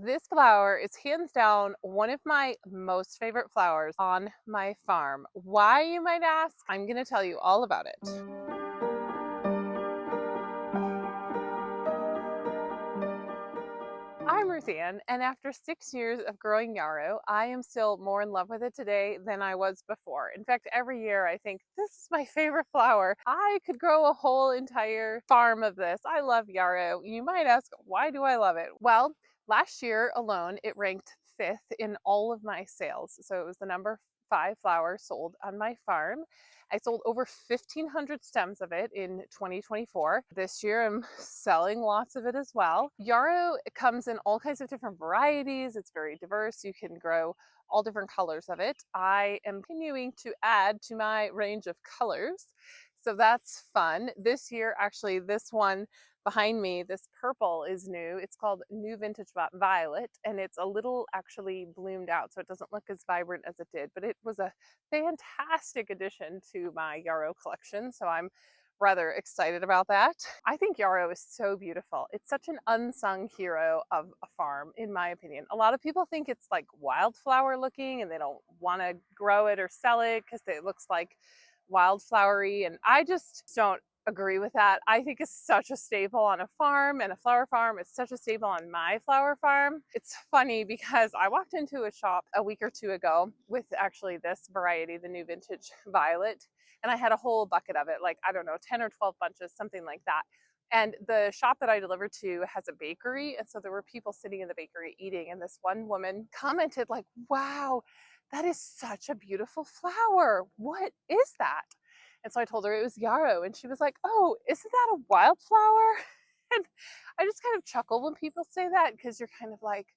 This flower is hands down one of my most favorite flowers on my farm. Why, you might ask? I'm going to tell you all about it. I'm Ruth Ann, and after 6 years of growing yarrow, I am still more in love with it today than I was before. In fact, every year I think, this is my favorite flower. I could grow a whole entire farm of this. I love yarrow. You might ask, why do I love it? Well, last year alone, it ranked fifth in all of my sales. So it was the number 5 flower sold on my farm. I sold over 1,500 stems of it in 2024. This year I'm selling lots of it as well. Yarrow comes in all kinds of different varieties. It's very diverse. You can grow all different colors of it. I am continuing to add to my range of colors. So that's fun. This year, actually, this one behind me, this purple is new. It's called New Vintage Violet, and it's a little actually bloomed out, so it doesn't look as vibrant as it did, but it was a fantastic addition to my yarrow collection, so I'm rather excited about that. I think yarrow is so beautiful. It's such an unsung hero of a farm, in my opinion. A lot of people think it's like wildflower looking and they don't want to grow it or sell it because it looks like wildflowery, and I just don't agree with that. I think it's such a staple on a farm, and a flower farm is such a staple on my flower farm. It's funny because I walked into a shop a week or two ago with actually this variety, the New Vintage Violet, and I had a whole bucket of it, like, I don't know, 10 or 12 bunches, something like that. And the shop that I delivered to has a bakery, and so there were people sitting in the bakery eating, and this one woman commented like, wow, that is such a beautiful flower. What is that? And so I told her it was yarrow, and she was like, oh, isn't that a wildflower? And I just kind of chuckle when people say that, because you're kind of like,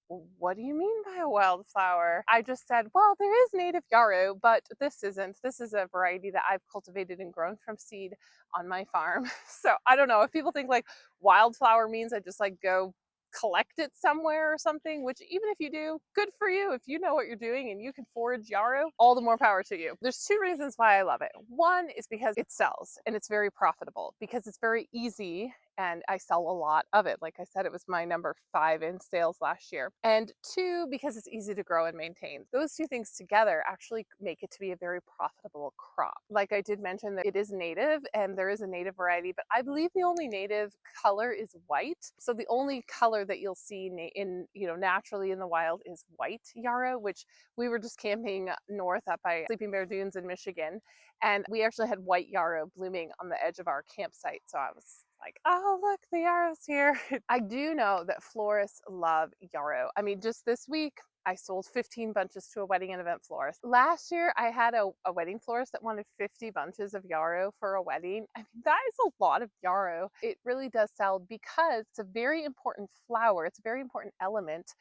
well, what do you mean by a wildflower? I just said, well, there is native yarrow, but this isn't. This is a variety that I've cultivated and grown from seed on my farm. So I don't know if people think like wildflower means I just like go collect it somewhere or something, which even if you do, good for you. If you know what you're doing and you can forage yarrow, all the more power to you. There's two reasons why I love it. One is because it sells and it's very profitable, because it's very easy and I sell a lot of it. Like I said, it was my number 5 in sales last year. And two, because it's easy to grow and maintain. Those two things together actually make it to be a very profitable crop. Like I did mention that it is native and there is a native variety, but I believe the only native color is white. So the only color that you'll see in, naturally in the wild is white yarrow, which we were just camping north up by Sleeping Bear Dunes in Michigan. And we actually had white yarrow blooming on the edge of our campsite. So I was like, oh, look, the yarrow's here. I do know that florists love yarrow. I mean, just this week, I sold 15 bunches to a wedding and event florist. Last year, I had a wedding florist that wanted 50 bunches of yarrow for a wedding. I mean, that is a lot of yarrow. It really does sell because it's a very important flower. It's a very important element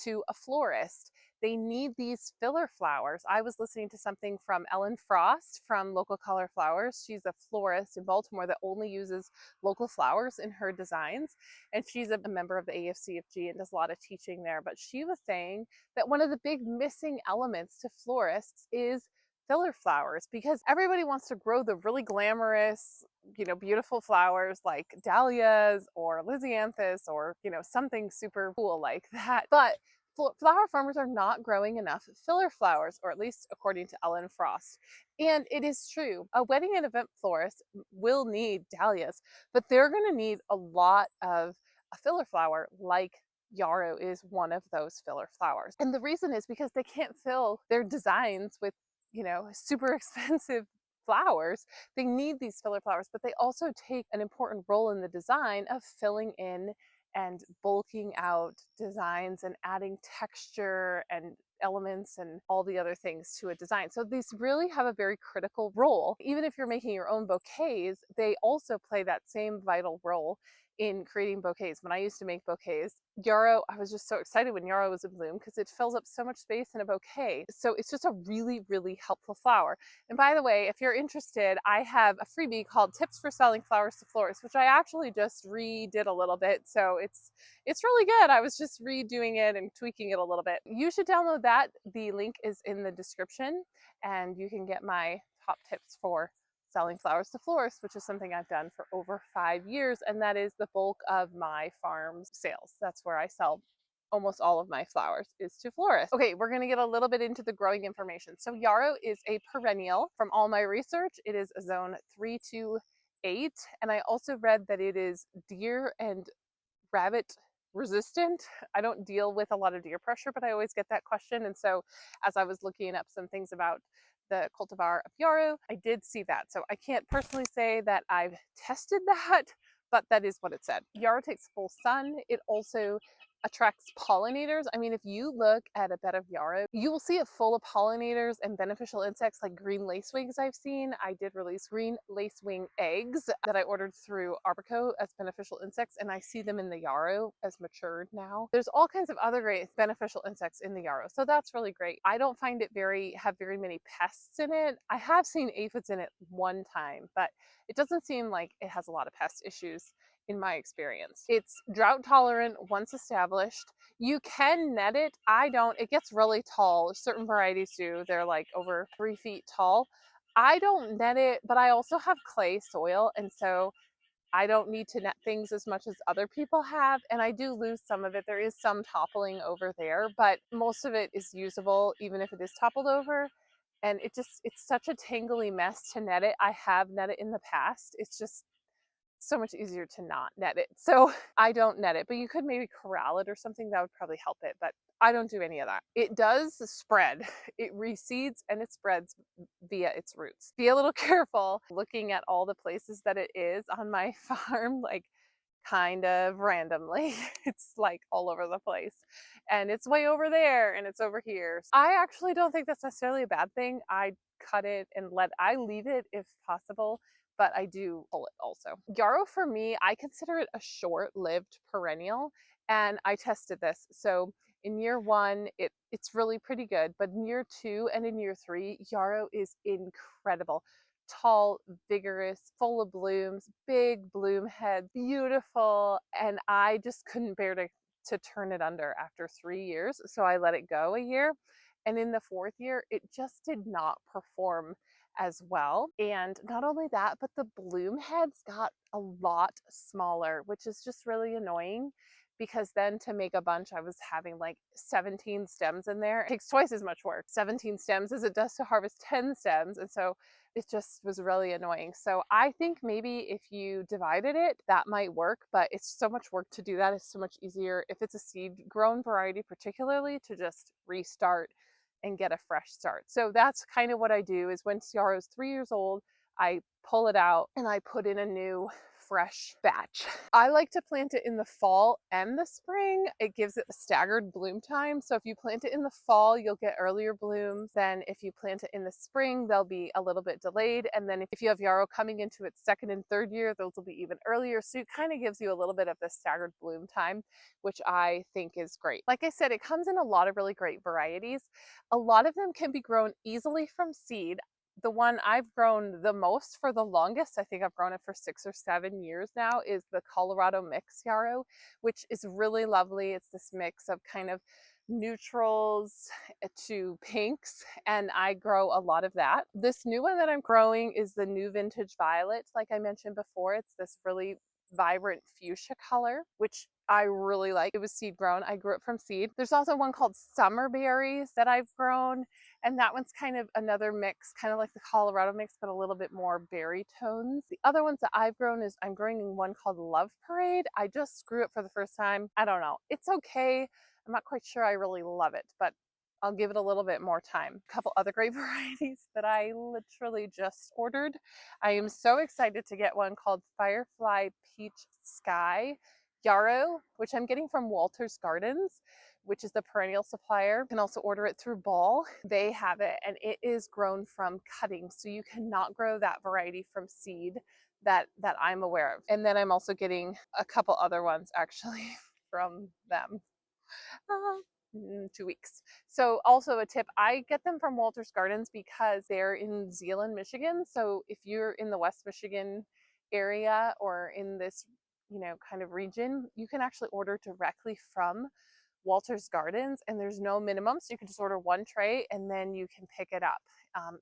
to a florist. They need these filler flowers. I was listening to something from Ellen Frost from Local Color Flowers. She's a florist in Baltimore that only uses local flowers in her designs. And she's a member of the AFCFG and does a lot of teaching there. But she was saying that one of the big missing elements to florists is filler flowers, because everybody wants to grow the really glamorous, beautiful flowers like dahlias or lisianthus or, something super cool like that. But flower farmers are not growing enough filler flowers, or at least according to Ellen Frost. And it is true. A wedding and event florist will need dahlias, but they're going to need a lot of a filler flower like yarrow is one of those filler flowers. And the reason is because they can't fill their designs with, super expensive flowers. They need these filler flowers, but they also take an important role in the design of filling in and bulking out designs and adding texture and elements and all the other things to a design. So these really have a very critical role. Even if you're making your own bouquets, they also play that same vital role in creating bouquets. When I used to make bouquets, yarrow, I was just so excited when yarrow was in bloom because it fills up so much space in a bouquet. So it's just a really, really helpful flower. And by the way, if you're interested, I have a freebie called Tips for Selling Flowers to Florists, which I actually just redid a little bit. So it's really good. I was just redoing it and tweaking it a little bit. You should download that. The link is in the description, and you can get my top tips for selling flowers to florists, which is something I've done for over 5 years, and that is the bulk of my farm's sales. That's where I sell almost all of my flowers is to florists. Okay, we're gonna get a little bit into the growing information. So yarrow is a perennial. From all my research, it is a zone 3 to 8. And I also read that it is deer and rabbit resistant. I don't deal with a lot of deer pressure, but I always get that question. And so as I was looking up some things about the cultivar of yarrow, I did see that. So I can't personally say that I've tested that, but that is what it said. Yarrow takes full sun. It also attracts pollinators. I mean, if you look at a bed of yarrow, you will see it full of pollinators and beneficial insects like green lacewings I've seen. I did release green lacewing eggs that I ordered through Arbico as beneficial insects, and I see them in the yarrow as matured now. There's all kinds of other great beneficial insects in the yarrow, so that's really great. I don't find it have very many pests in it. I have seen aphids in it one time, but it doesn't seem like it has a lot of pest issues in my experience. It's drought tolerant once established. You can net it. I don't. It gets really tall. Certain varieties do. They're like over 3 feet tall. I don't net it, but I also have clay soil, and so I don't need to net things as much as other people have, and I do lose some of it. There is some toppling over there, but most of it is usable even if it is toppled over. And it's such a tangly mess to net it. I have net it in the past. It's just so much easier to not net it. So I don't net it, but you could maybe corral it or something that would probably help it, but I don't do any of that. It does spread. It reseeds and it spreads via its roots. Be a little careful looking at all the places that it is on my farm, like kind of randomly. It's like all over the place. And it's way over there and it's over here. I actually don't think that's necessarily a bad thing. I cut it and I leave it if possible, but I do pull it also. Yarrow for me, I consider it a short-lived perennial, and I tested this. So in year 1, it's really pretty good, but in year 2 and in year 3, yarrow is incredible. Tall, vigorous, full of blooms, big bloom head, beautiful, and I just couldn't bear to turn it under after 3 years, so I let it go a year. And in the 4th year, it just did not perform as well. And not only that, but the bloom heads got a lot smaller, which is just really annoying because then to make a bunch, I was having like 17 stems in there. It takes twice as much work, 17 stems, as it does to harvest 10 stems. And so it just was really annoying. So I think maybe if you divided it, that might work, but it's so much work to do that. It's so much easier if it's a seed grown variety, particularly, to just restart and get a fresh start. So that's kind of what I do is when yarrow is 3 years old, I pull it out and I put in a new fresh batch. I like to plant it in the fall and the spring. It gives it a staggered bloom time. So if you plant it in the fall, you'll get earlier blooms. Then if you plant it in the spring, they'll be a little bit delayed. And then if you have yarrow coming into its 2nd and 3rd year, those will be even earlier. So it kind of gives you a little bit of the staggered bloom time, which I think is great. Like I said, it comes in a lot of really great varieties. A lot of them can be grown easily from seed. The one I've grown the most for the longest, I think I've grown it for 6 or 7 years now, is the Colorado mix yarrow, which is really lovely. It's this mix of kind of neutrals to pinks, and I grow a lot of that. This new one that I'm growing is the new vintage violet. Like I mentioned before, it's this really vibrant fuchsia color, which I really like. It was seed grown. I grew it from seed. There's also one called summer berries that I've grown, and that one's kind of another mix, kind of like the Colorado mix, but a little bit more berry tones. The other ones that I've grown is I'm growing one called Love Parade. I just grew it for the first time. I don't know. It's okay. I'm not quite sure I really love it, but I'll give it a little bit more time. A couple other great varieties that I literally just ordered. I am so excited to get one called Firefly Peach Sky yarrow, which I'm getting from Walter's Gardens, which is the perennial supplier. You can also order it through Ball. They have it, and it is grown from cuttings. So you cannot grow that variety from seed that I'm aware of. And then I'm also getting a couple other ones actually from them. 2 weeks. So also a tip, I get them from Walter's Gardens because they're in Zeeland, Michigan. So if you're in the West Michigan area or in this, kind of region, you can actually order directly from Walter's Gardens, and there's no minimum, so you can just order one tray and then you can pick it up.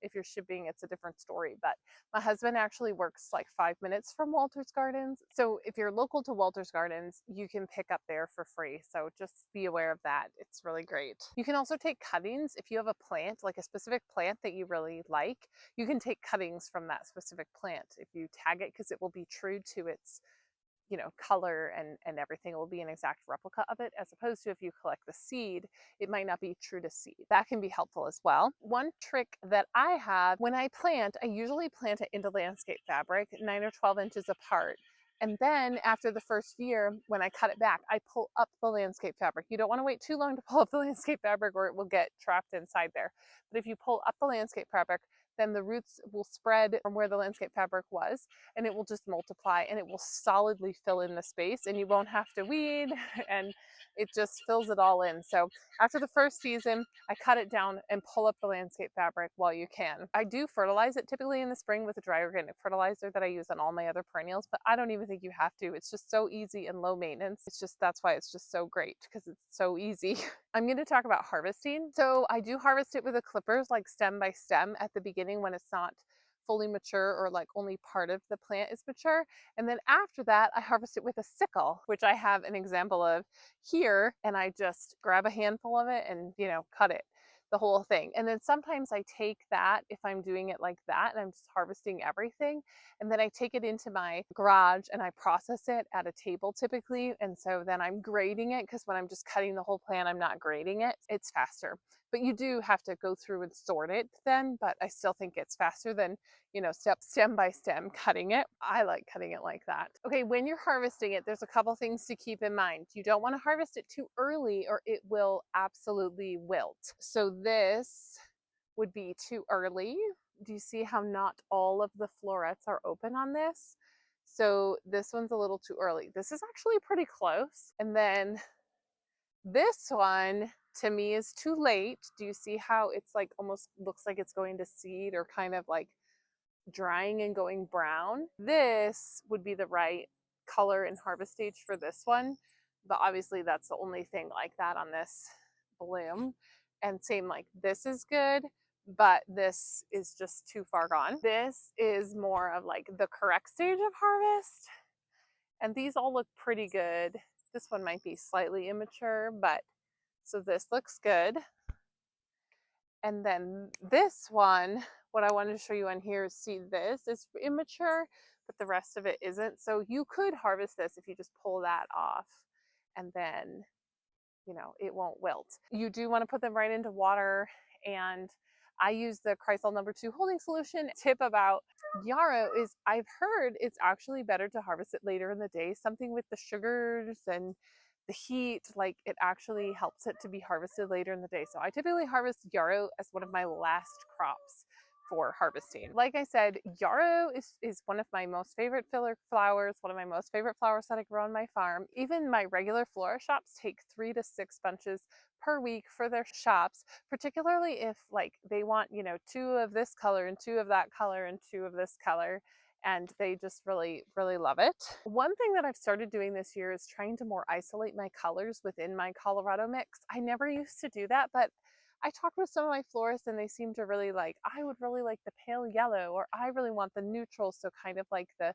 If you're shipping, it's a different story, but my husband actually works like 5 minutes from Walter's Gardens. So if you're local to Walter's Gardens, you can pick up there for free. So just be aware of that. It's really great. You can also take cuttings. If you have a plant, like a specific plant that you really like, you can take cuttings from that specific plant. If you tag it, because it will be true to its color and everything, will be an exact replica of it, as opposed to if you collect the seed, it might not be true to seed. That can be helpful as well. One trick that I have when I plant, I usually plant it into landscape fabric 9 or 12 inches apart. And then after the first year, when I cut it back, I pull up the landscape fabric. You don't want to wait too long to pull up the landscape fabric or it will get trapped inside there. But if you pull up the landscape fabric, then the roots will spread from where the landscape fabric was, and it will just multiply and it will solidly fill in the space, and you won't have to weed, and it just fills it all in. So after the first season, I cut it down and pull up the landscape fabric while you can. I do fertilize it typically in the spring with a dry organic fertilizer that I use on all my other perennials, but I don't even think you have to. It's just so easy and low maintenance. That's why it's just so great, because it's so easy. I'm going to talk about harvesting. So I do harvest it with the clippers, like stem by stem at the beginning when it's not fully mature, or like only part of the plant is mature. And then after that, I harvest it with a sickle, which I have an example of here. And I just grab a handful of it and, cut it, the whole thing. And then sometimes I take that, if I'm doing it like that and I'm just harvesting everything, and then I take it into my garage and I process it at a table typically. And so then I'm grading it, because when I'm just cutting the whole plant, I'm not grading it. It's faster. But you do have to go through and sort it then, but I still think it's faster than, stem by stem cutting it. I like cutting it like that. Okay, when you're harvesting it, there's a couple things to keep in mind. You don't want to harvest it too early or it will absolutely wilt. So this would be too early. Do you see how not all of the florets are open on this? So this one's a little too early. This is actually pretty close. And then this one to me is too late. Do you see how it's like almost looks like it's going to seed, or kind of like drying and going brown? This would be the right color and harvest stage for this one, but obviously that's the only thing like that on this bloom. And same, like this is good, but this is just too far gone. This is more of like the correct stage of harvest, and these all look pretty good. This one might be slightly immature, but so this looks good. And then this one, what I wanted to show you on here is, see, this is immature, but the rest of it isn't. So you could harvest this if you just pull that off, and then, it won't wilt. You do want to put them right into water, and I use the Chrysal #2 holding solution. Tip about Yarrow is, I've heard it's actually better to harvest it later in the day. Something with the sugars and the heat, like it actually helps it to be harvested later in the day. So I typically harvest Yarrow as one of my last crops for harvesting. Like I said, Yarrow is one of my most favorite filler flowers, one of my most favorite flowers that I grow on my farm. Even my regular florist shops take 3 to 6 bunches per week for their shops, particularly if like they want, 2 of this color and 2 of that color and 2 of this color, and they just really, really love it. One thing that I've started doing this year is trying to more isolate my colors within my Colorado mix. I never used to do that, but I talked with some of my florists and they seem to really like, I would really like the pale yellow, or I really want the neutral, so kind of like the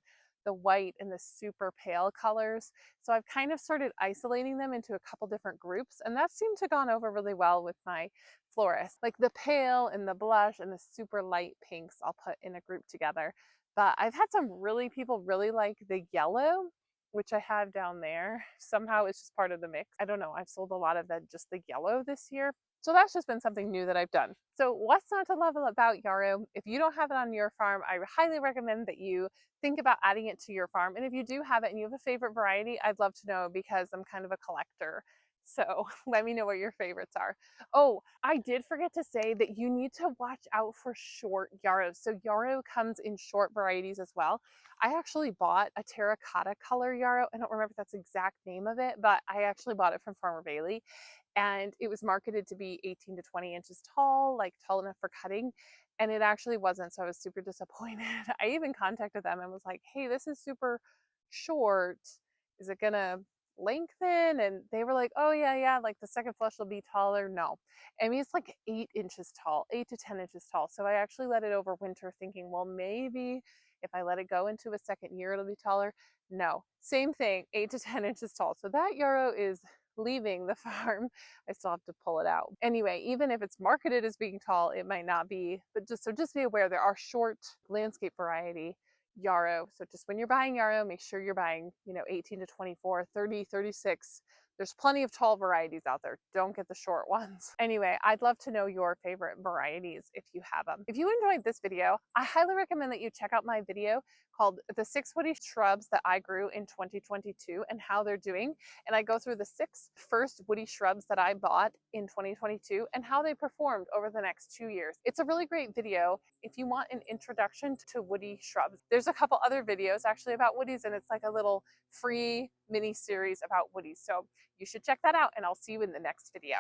white and the super pale colors. So I've kind of started isolating them into a couple different groups, and that seemed to gone over really well with my florists. Like the pale and the blush and the super light pinks I'll put in a group together. But I've had some people really like the yellow, which I have down there. Somehow it's just part of the mix. I don't know. I've sold a lot of just the yellow this year. So that's just been something new that I've done. So what's not to love about Yarrow? If you don't have it on your farm, I highly recommend that you think about adding it to your farm. And if you do have it and you have a favorite variety, I'd love to know, because I'm kind of a collector. So let me know what your favorites are. Oh, I did forget to say that you need to watch out for short Yarrows. So Yarrow comes in short varieties as well. I actually bought a terracotta color Yarrow. I don't remember if that's the exact name of it, but I actually bought it from Farmer Bailey. And it was marketed to be 18 to 20 inches tall, like tall enough for cutting. And it actually wasn't, so I was super disappointed. I even contacted them and was like, hey, this is super short. Is it gonna lengthen, and they were like, oh yeah, like the second flush will be taller. No, I mean it's like 8 inches tall, 8 to 10 inches tall. So I actually let it overwinter thinking, well, maybe if I let it go into a second year it'll be taller. No, same thing, 8 to 10 inches tall. So that yarrow is leaving the farm. I still have to pull it out. Anyway, even if it's marketed as being tall, it might not be. But just be aware there are short landscape variety yarrow. So just when you're buying yarrow, make sure you're buying, 18 to 24, 30, 36. There's plenty of tall varieties out there. Don't get the short ones. Anyway, I'd love to know your favorite varieties if you have them. If you enjoyed this video, I highly recommend that you check out my video called The 6 Woody Shrubs That I Grew in 2022 and How They're Doing. And I go through the 6 first woody shrubs that I bought in 2022 and how they performed over the next 2 years. It's a really great video if you want an introduction to woody shrubs. There's a couple other videos actually about woodies, and it's like a little free mini series about woodies. So you should check that out, and I'll see you in the next video.